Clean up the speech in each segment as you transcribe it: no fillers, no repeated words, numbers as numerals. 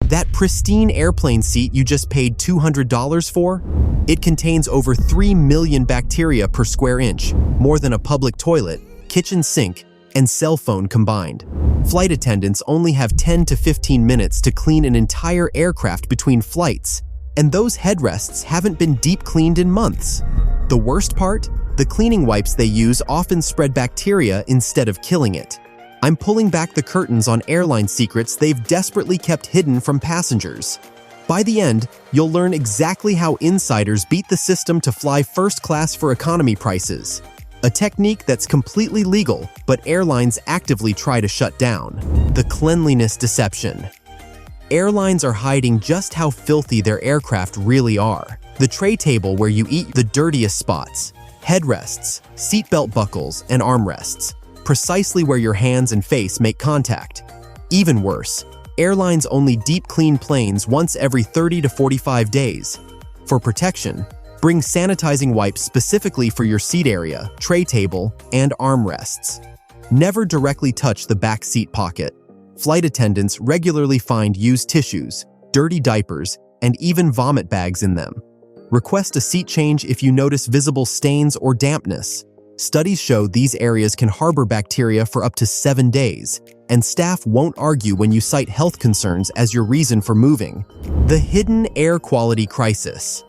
That pristine airplane seat you just paid $200 for? It contains over 3 million bacteria per square inch, more than a public toilet, kitchen sink, and cell phone combined. Flight attendants only have 10 to 15 minutes to clean an entire aircraft between flights, and those headrests haven't been deep cleaned in months. The worst part? The cleaning wipes they use often spread bacteria instead of killing it. I'm pulling back the curtains on airline secrets they've desperately kept hidden from passengers. By the end, you'll learn exactly how insiders beat the system to fly first class for economy prices. A technique that's completely legal, but airlines actively try to shut down. The cleanliness deception. Airlines are hiding just how filthy their aircraft really are. The tray table where you eat, the dirtiest spots. Headrests, seatbelt buckles, and armrests. Precisely where your hands and face make contact. Even worse, airlines only deep clean planes once every 30 to 45 days. For protection, bring sanitizing wipes specifically for your seat area, tray table, and armrests. Never directly touch the back seat pocket. Flight attendants regularly find used tissues, dirty diapers, and even vomit bags in them. Request a seat change if you notice visible stains or dampness. Studies show these areas can harbor bacteria for up to 7 days, and staff won't argue when you cite health concerns as your reason for moving. The hidden air quality crisis.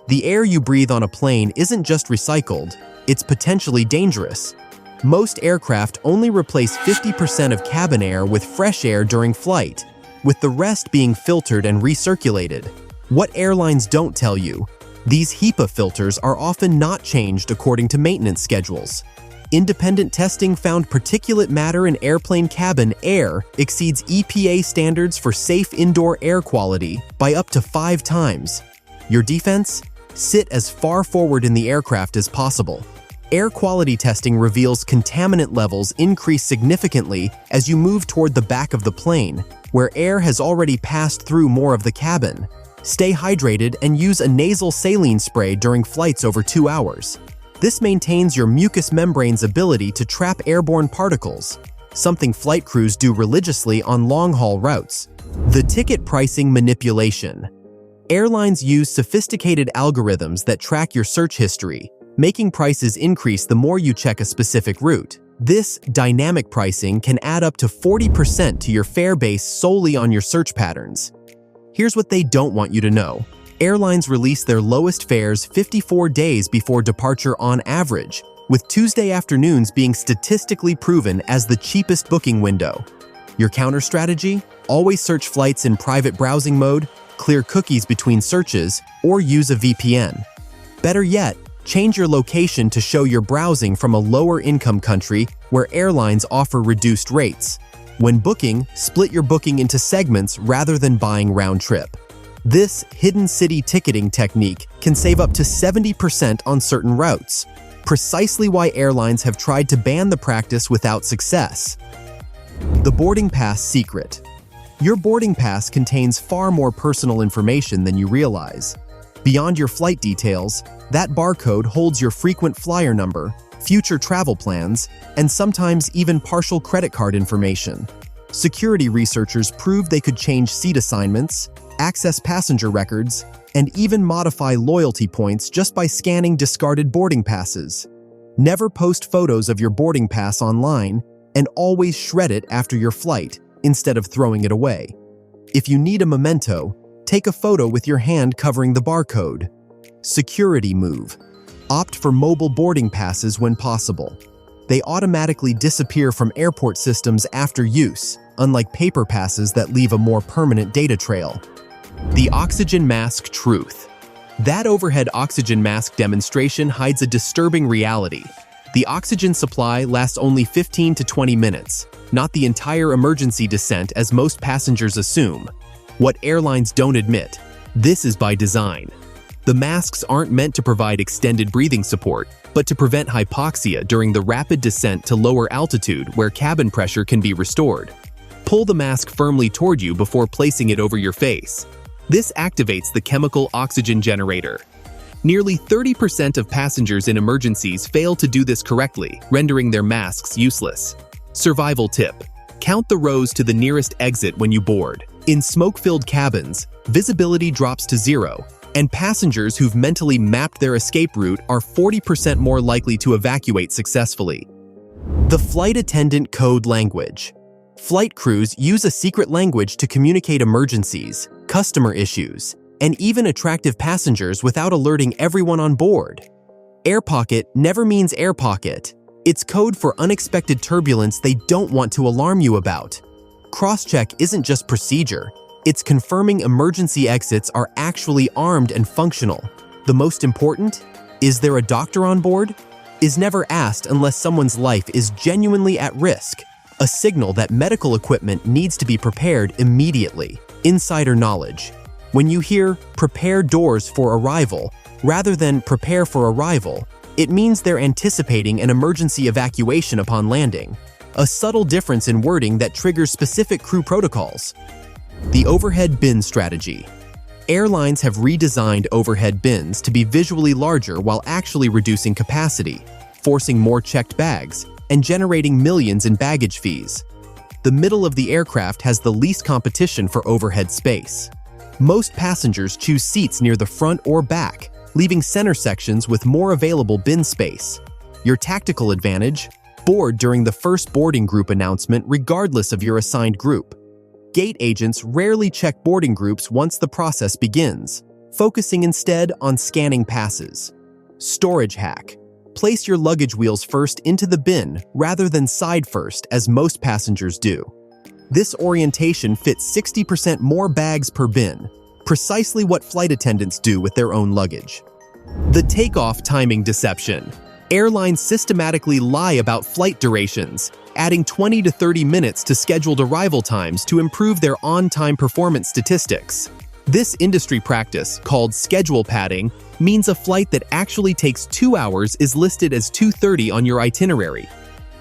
The air you breathe on a plane isn't just recycled, it's potentially dangerous. Most aircraft only replace 50% of cabin air with fresh air during flight, with the rest being filtered and recirculated. What airlines don't tell you: these HEPA filters are often not changed according to maintenance schedules. Independent testing found particulate matter in airplane cabin air exceeds EPA standards for safe indoor air quality by up to 5 times. Your defense? Sit as far forward in the aircraft as possible. Air quality testing reveals contaminant levels increase significantly as you move toward the back of the plane, where air has already passed through more of the cabin. Stay hydrated and use a nasal saline spray during flights over 2 hours. This maintains your mucous membrane's ability to trap airborne particles, something flight crews do religiously on long-haul routes. The ticket pricing manipulation. Airlines use sophisticated algorithms that track your search history, making prices increase the more you check a specific route. This dynamic pricing can add up to 40% to your fare based solely on your search patterns. Here's what they don't want you to know. Airlines release their lowest fares 54 days before departure on average, with Tuesday afternoons being statistically proven as the cheapest booking window. Your counter strategy? Always search flights in private browsing mode, clear cookies between searches, or use a VPN. Better yet, change your location to show you're browsing from a lower-income country where airlines offer reduced rates. When booking, split your booking into segments rather than buying round-trip. This hidden city ticketing technique can save up to 70% on certain routes, precisely why airlines have tried to ban the practice without success. The boarding pass secret. Your boarding pass contains far more personal information than you realize. Beyond your flight details, that barcode holds your frequent flyer number, future travel plans, and sometimes even partial credit card information. Security researchers proved they could change seat assignments, access passenger records, and even modify loyalty points just by scanning discarded boarding passes. Never post photos of your boarding pass online, and always shred it after your flight instead of throwing it away. If you need a memento, take a photo with your hand covering the barcode. Security move. Opt for mobile boarding passes when possible. They automatically disappear from airport systems after use, unlike paper passes that leave a more permanent data trail. The oxygen mask truth. That overhead oxygen mask demonstration hides a disturbing reality. The oxygen supply lasts only 15 to 20 minutes, not the entire emergency descent as most passengers assume. What airlines don't admit, this is by design. The masks aren't meant to provide extended breathing support, but to prevent hypoxia during the rapid descent to lower altitude where cabin pressure can be restored. Pull the mask firmly toward you before placing it over your face. This activates the chemical oxygen generator. Nearly 30% of passengers in emergencies fail to do this correctly, rendering their masks useless. Survival tip: count the rows to the nearest exit when you board. In smoke-filled cabins, visibility drops to zero, and passengers who've mentally mapped their escape route are 40% more likely to evacuate successfully. The flight attendant code language. Flight crews use a secret language to communicate emergencies, customer issues, and even attractive passengers without alerting everyone on board. Air pocket never means air pocket. It's code for unexpected turbulence they don't want to alarm you about. Cross-check isn't just procedure. It's confirming emergency exits are actually armed and functional. The most important? Is there a doctor on board? Is never asked unless someone's life is genuinely at risk, a signal that medical equipment needs to be prepared immediately. Insider knowledge. When you hear "prepare doors for arrival" rather than "prepare for arrival," it means they're anticipating an emergency evacuation upon landing. A subtle difference in wording that triggers specific crew protocols. The overhead bin strategy. Airlines have redesigned overhead bins to be visually larger while actually reducing capacity, forcing more checked bags, and generating millions in baggage fees. The middle of the aircraft has the least competition for overhead space. Most passengers choose seats near the front or back, leaving center sections with more available bin space. Your tactical advantage? Board during the first boarding group announcement regardless of your assigned group. Gate agents rarely check boarding groups once the process begins, focusing instead on scanning passes. Storage hack. Place your luggage wheels first into the bin rather than side first as most passengers do. This orientation fits 60% more bags per bin, precisely what flight attendants do with their own luggage. The takeoff timing deception. Airlines systematically lie about flight durations, adding 20 to 30 minutes to scheduled arrival times to improve their on-time performance statistics. This industry practice, called schedule padding, means a flight that actually takes 2 hours is listed as 2:30 on your itinerary.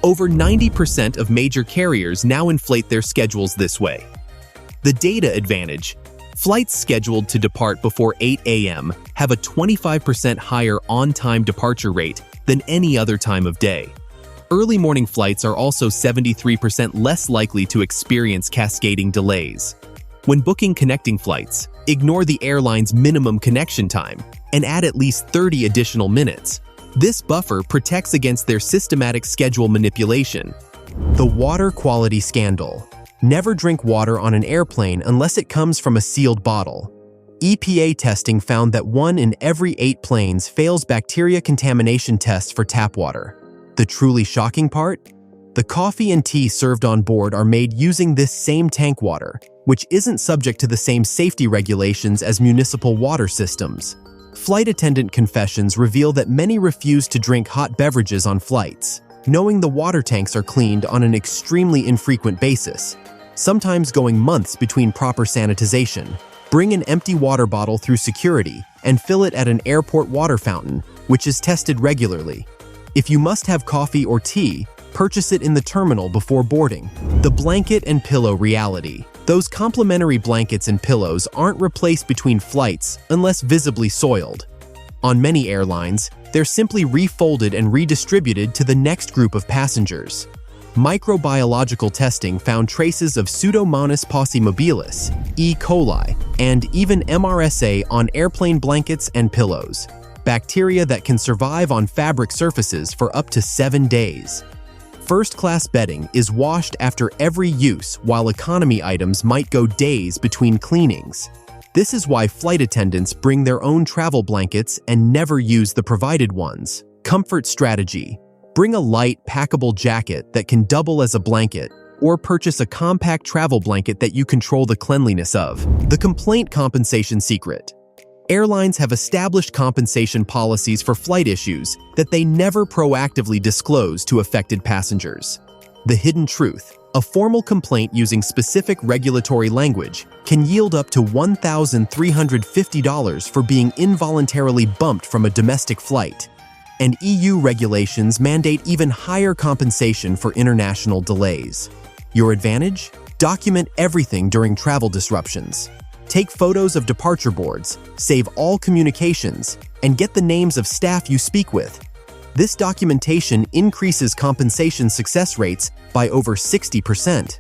Over 90% of major carriers now inflate their schedules this way. The data advantage. Flights scheduled to depart before 8 a.m. have a 25% higher on-time departure rate than any other time of day. Early morning flights are also 73% less likely to experience cascading delays. When booking connecting flights, ignore the airline's minimum connection time and add at least 30 additional minutes. This buffer protects against their systematic schedule manipulation. The water quality scandal. Never drink water on an airplane unless it comes from a sealed bottle. EPA testing found that 1 in every 8 planes fails bacteria contamination tests for tap water. The truly shocking part? The coffee and tea served on board are made using this same tank water, which isn't subject to the same safety regulations as municipal water systems. Flight attendant confessions reveal that many refuse to drink hot beverages on flights, knowing the water tanks are cleaned on an extremely infrequent basis, sometimes going months between proper sanitization. Bring an empty water bottle through security and fill it at an airport water fountain, which is tested regularly. If you must have coffee or tea, purchase it in the terminal before boarding. The blanket and pillow reality. Those complimentary blankets and pillows aren't replaced between flights unless visibly soiled. On many airlines, they're simply refolded and redistributed to the next group of passengers. Microbiological testing found traces of Pseudomonas posimobilis, E. coli, and even MRSA on airplane blankets and pillows, bacteria that can survive on fabric surfaces for up to 7 days. First-class bedding is washed after every use, while economy items might go days between cleanings. This is why flight attendants bring their own travel blankets and never use the provided ones. Comfort strategy. Bring a light, packable jacket that can double as a blanket, or purchase a compact travel blanket that you control the cleanliness of. The complaint compensation secret. Airlines have established compensation policies for flight issues that they never proactively disclose to affected passengers. The hidden truth. A formal complaint using specific regulatory language can yield up to $1,350 for being involuntarily bumped from a domestic flight. And EU regulations mandate even higher compensation for international delays. Your advantage? Document everything during travel disruptions. Take photos of departure boards, save all communications, and get the names of staff you speak with. This documentation increases compensation success rates by over 60%.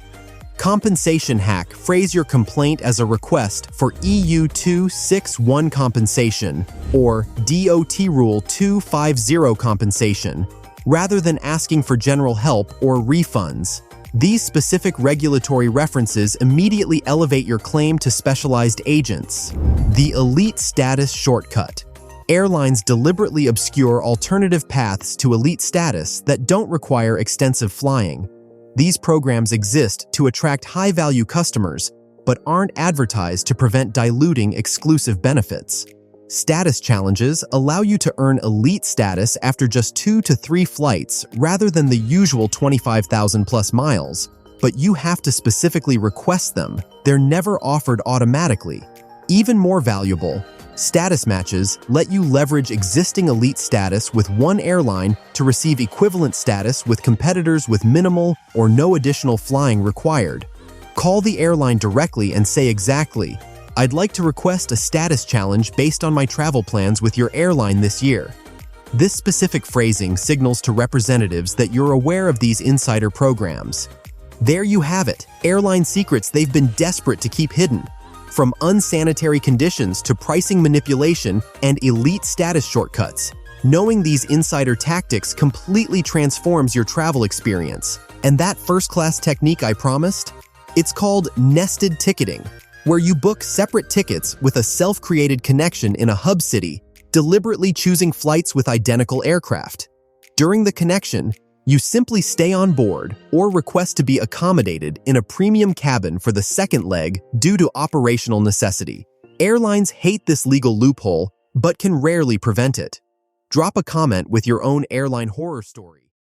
Compensation hack: phrase your complaint as a request for EU 261 compensation or DOT Rule 250 compensation, rather than asking for general help or refunds. These specific regulatory references immediately elevate your claim to specialized agents. The elite status shortcut. Airlines deliberately obscure alternative paths to elite status that don't require extensive flying. These programs exist to attract high-value customers, but aren't advertised to prevent diluting exclusive benefits. Status challenges allow you to earn elite status after just 2 to 3 flights rather than the usual 25,000 plus miles, but you have to specifically request them. They're never offered automatically. Even more valuable, status matches let you leverage existing elite status with one airline to receive equivalent status with competitors with minimal or no additional flying required. Call the airline directly and say exactly, "I'd like to request a status challenge based on my travel plans with your airline this year." This specific phrasing signals to representatives that you're aware of these insider programs. There you have it, airline secrets they've been desperate to keep hidden. From unsanitary conditions to pricing manipulation and elite status shortcuts, knowing these insider tactics completely transforms your travel experience. And that first-class technique I promised? It's called nested ticketing, where you book separate tickets with a self-created connection in a hub city, deliberately choosing flights with identical aircraft. During the connection, you simply stay on board or request to be accommodated in a premium cabin for the second leg due to operational necessity. Airlines hate this legal loophole, but can rarely prevent it. Drop a comment with your own airline horror story.